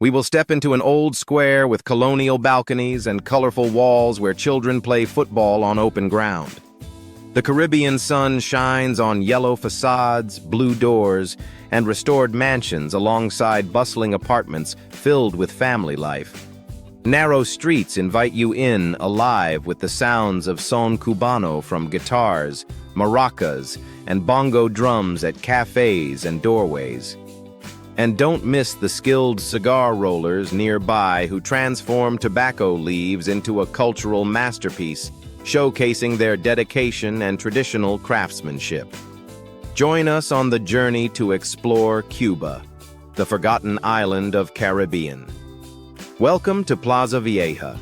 We will step into an old square with colonial balconies and colorful walls where children play football on open ground. The Caribbean sun shines on yellow facades, blue doors, and restored mansions alongside bustling apartments filled with family life. Narrow streets invite you in alive with the sounds of son cubano from guitars, maracas, and bongo drums at cafes and doorways. And don't miss the skilled cigar rollers nearby who transform tobacco leaves into a cultural masterpiece, showcasing their dedication and traditional craftsmanship. Join us on the journey to explore Cuba, the forgotten island of Caribbean. Welcome to Plaza Vieja,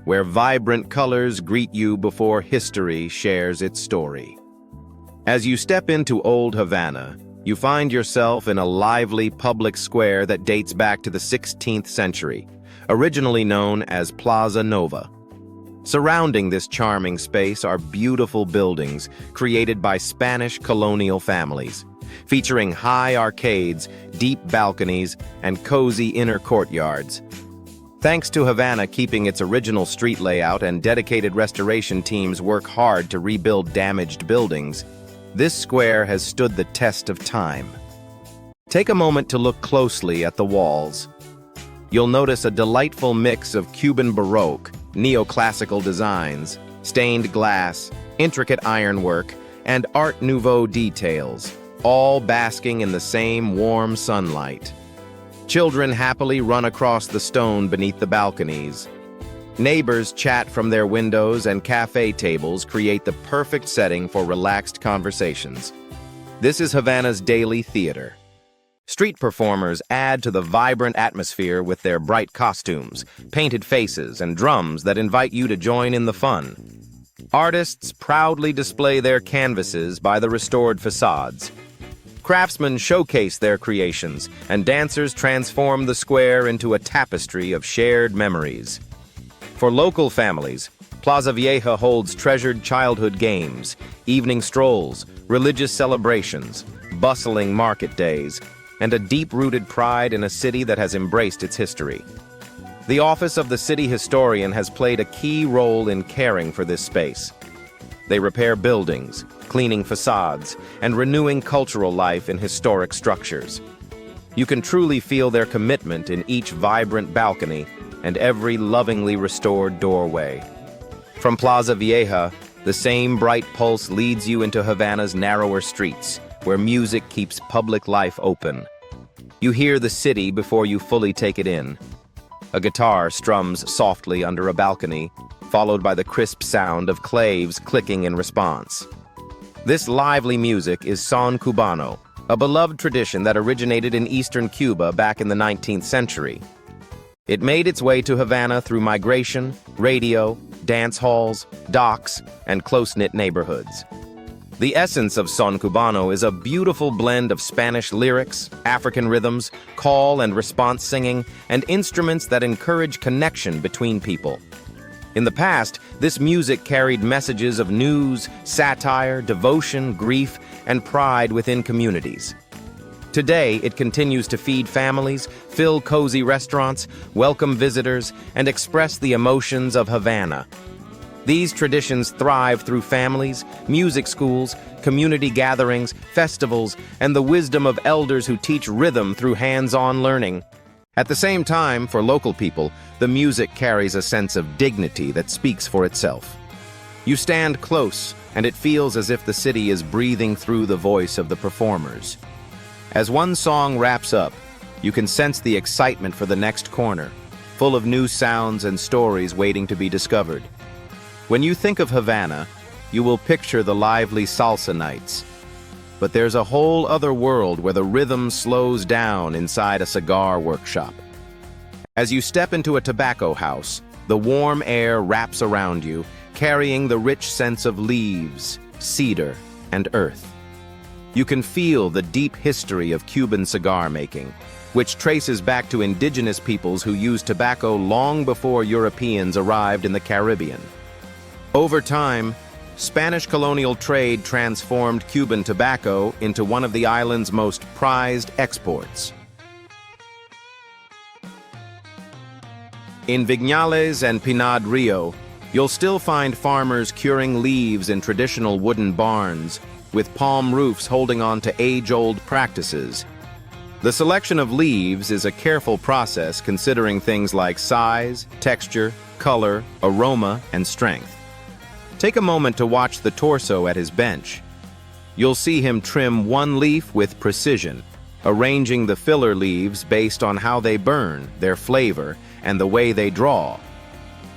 where vibrant colors greet you before history shares its story. As you step into old Havana, you find yourself in a lively public square that dates back to the 16th century, originally known as Plaza Nova. Surrounding this charming space are beautiful buildings created by Spanish colonial families, featuring high arcades, deep balconies, and cozy inner courtyards. Thanks to Havana keeping its original street layout and dedicated restoration teams work hard to rebuild damaged buildings, this square has stood the test of time. Take a moment to look closely at the walls. You'll notice a delightful mix of Cuban Baroque, neoclassical designs, stained glass, intricate ironwork, and Art Nouveau details, all basking in the same warm sunlight. Children happily run across the stone beneath the balconies. Neighbors chat from their windows, and cafe tables create the perfect setting for relaxed conversations. This is Havana's daily theater. Street performers add to the vibrant atmosphere with their bright costumes, painted faces, and drums that invite you to join in the fun. Artists proudly display their canvases by the restored facades. Craftsmen showcase their creations, and dancers transform the square into a tapestry of shared memories. For local families, Plaza Vieja holds treasured childhood games, evening strolls, religious celebrations, bustling market days, and a deep-rooted pride in a city that has embraced its history. The office of the city historian has played a key role in caring for this space. They repair buildings, cleaning facades, and renewing cultural life in historic structures. You can truly feel their commitment in each vibrant balcony and every lovingly restored doorway. From Plaza Vieja, the same bright pulse leads you into Havana's narrower streets, where music keeps public life open. You hear the city before you fully take it in. A guitar strums softly under a balcony, followed by the crisp sound of claves clicking in response. This lively music is son cubano, a beloved tradition that originated in eastern Cuba back in the 19th century. It made its way to Havana through migration, radio, dance halls, docks, and close-knit neighborhoods. The essence of son cubano is a beautiful blend of Spanish lyrics, African rhythms, call and response singing, and instruments that encourage connection between people. In the past, this music carried messages of news, satire, devotion, grief, and pride within communities. Today, it continues to feed families, fill cozy restaurants, welcome visitors, and express the emotions of Havana. These traditions thrive through families, music schools, community gatherings, festivals, and the wisdom of elders who teach rhythm through hands-on learning. At the same time, for local people, the music carries a sense of dignity that speaks for itself. You stand close, and it feels as if the city is breathing through the voice of the performers. As one song wraps up, you can sense the excitement for the next corner, full of new sounds and stories waiting to be discovered. When you think of Havana, you will picture the lively salsa nights. But there's a whole other world where the rhythm slows down inside a cigar workshop. As you step into a tobacco house, the warm air wraps around you, carrying the rich sense of leaves, cedar, and earth. You can feel the deep history of Cuban cigar making, which traces back to indigenous peoples who used tobacco long before Europeans arrived in the Caribbean. Over time, Spanish colonial trade transformed Cuban tobacco into one of the island's most prized exports. In Vignales and Pinad Rio, you'll still find farmers curing leaves in traditional wooden barns, with palm roofs holding on to age-old practices. The selection of leaves is a careful process considering things like size, texture, color, aroma, and strength. Take a moment to watch the torso at his bench. You'll see him trim one leaf with precision, arranging the filler leaves based on how they burn, their flavor, and the way they draw.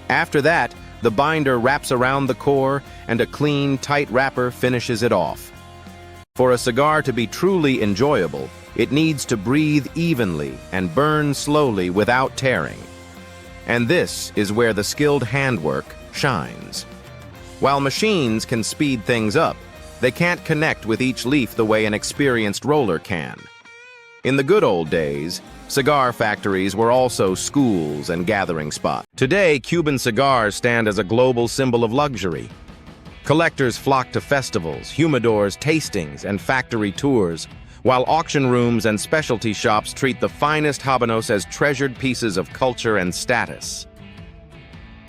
After that, the binder wraps around the core and a clean, tight wrapper finishes it off. For a cigar to be truly enjoyable, it needs to breathe evenly and burn slowly without tearing. And this is where the skilled handwork shines. While machines can speed things up, they can't connect with each leaf the way an experienced roller can. In the good old days, cigar factories were also schools and gathering spots. Today, Cuban cigars stand as a global symbol of luxury. Collectors flock to festivals, humidors, tastings, and factory tours, while auction rooms and specialty shops treat the finest habanos as treasured pieces of culture and status.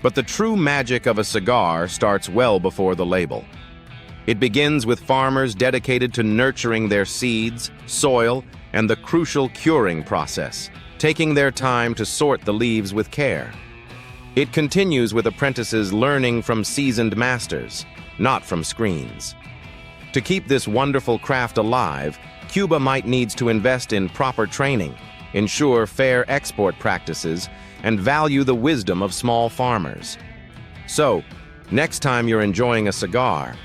But the true magic of a cigar starts well before the label. It begins with farmers dedicated to nurturing their seeds, soil, and the crucial curing process, taking their time to sort the leaves with care. It continues with apprentices learning from seasoned masters, not from screens. To keep this wonderful craft alive, Cuba might need to invest in proper training, ensure fair export practices, and value the wisdom of small farmers. So, next time you're enjoying a cigar,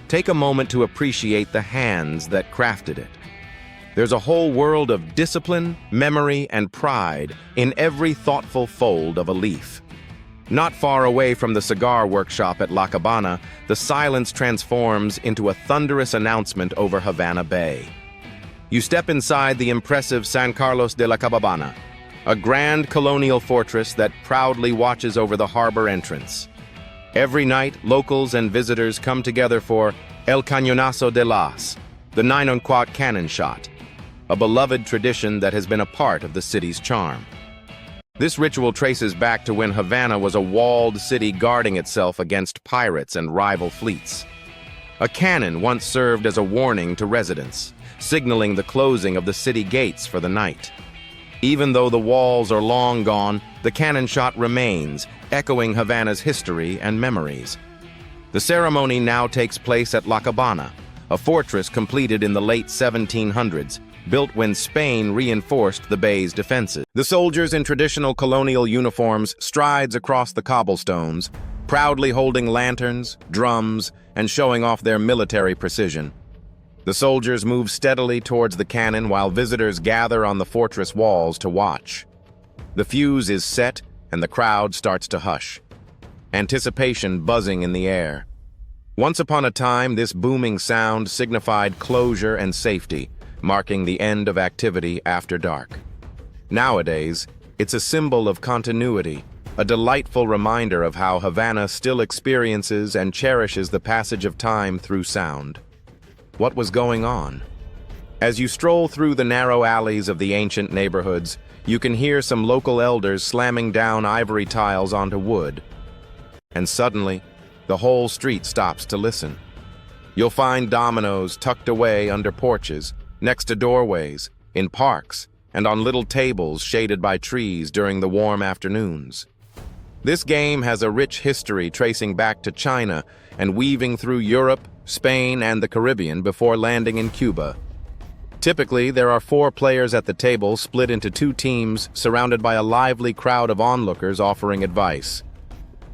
take a moment to appreciate the hands that crafted it. There's a whole world of discipline, memory, and pride in every thoughtful fold of a leaf. Not far away from the cigar workshop at La Cabana, the silence transforms into a thunderous announcement over Havana Bay. You step inside the impressive San Carlos de la Cabana, a grand colonial fortress that proudly watches over the harbor entrance. Every night, locals and visitors come together for El Cañonazo de las, the 9-on-quart cannon shot, a beloved tradition that has been a part of the city's charm. This ritual traces back to when Havana was a walled city guarding itself against pirates and rival fleets. A cannon once served as a warning to residents, signaling the closing of the city gates for the night. Even though the walls are long gone, the cannon shot remains, echoing Havana's history and memories. The ceremony now takes place at La Cabana, a fortress completed in the late 1700s, built when Spain reinforced the bay's defenses. The soldiers in traditional colonial uniforms strides across the cobblestones, proudly holding lanterns, drums, and showing off their military precision. The soldiers move steadily towards the cannon while visitors gather on the fortress walls to watch. The fuse is set and the crowd starts to hush, anticipation buzzing in the air. Once upon a time, this booming sound signified closure and safety, marking the end of activity after dark. Nowadays, it's a symbol of continuity, a delightful reminder of how Havana still experiences and cherishes the passage of time through sound. What was going on? As you stroll through the narrow alleys of the ancient neighborhoods, you can hear some local elders slamming down ivory tiles onto wood. And suddenly, the whole street stops to listen. You'll find dominoes tucked away under porches, next to doorways, in parks, and on little tables shaded by trees during the warm afternoons. This game has a rich history tracing back to China and weaving through Europe, Spain, and the Caribbean before landing in Cuba. Typically, there are 4 players at the table split into 2 teams surrounded by a lively crowd of onlookers offering advice.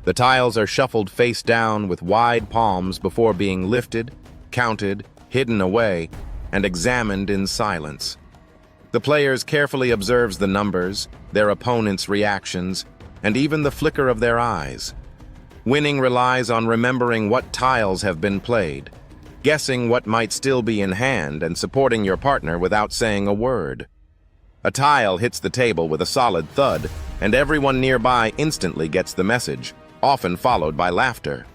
The tiles are shuffled face down with wide palms before being lifted, counted, hidden away, and examined in silence. The players carefully observes the numbers, their opponents' reactions, and even the flicker of their eyes. Winning relies on remembering what tiles have been played, guessing what might still be in hand, and supporting your partner without saying a word. A tile hits the table with a solid thud, and everyone nearby instantly gets the message, often followed by laughter.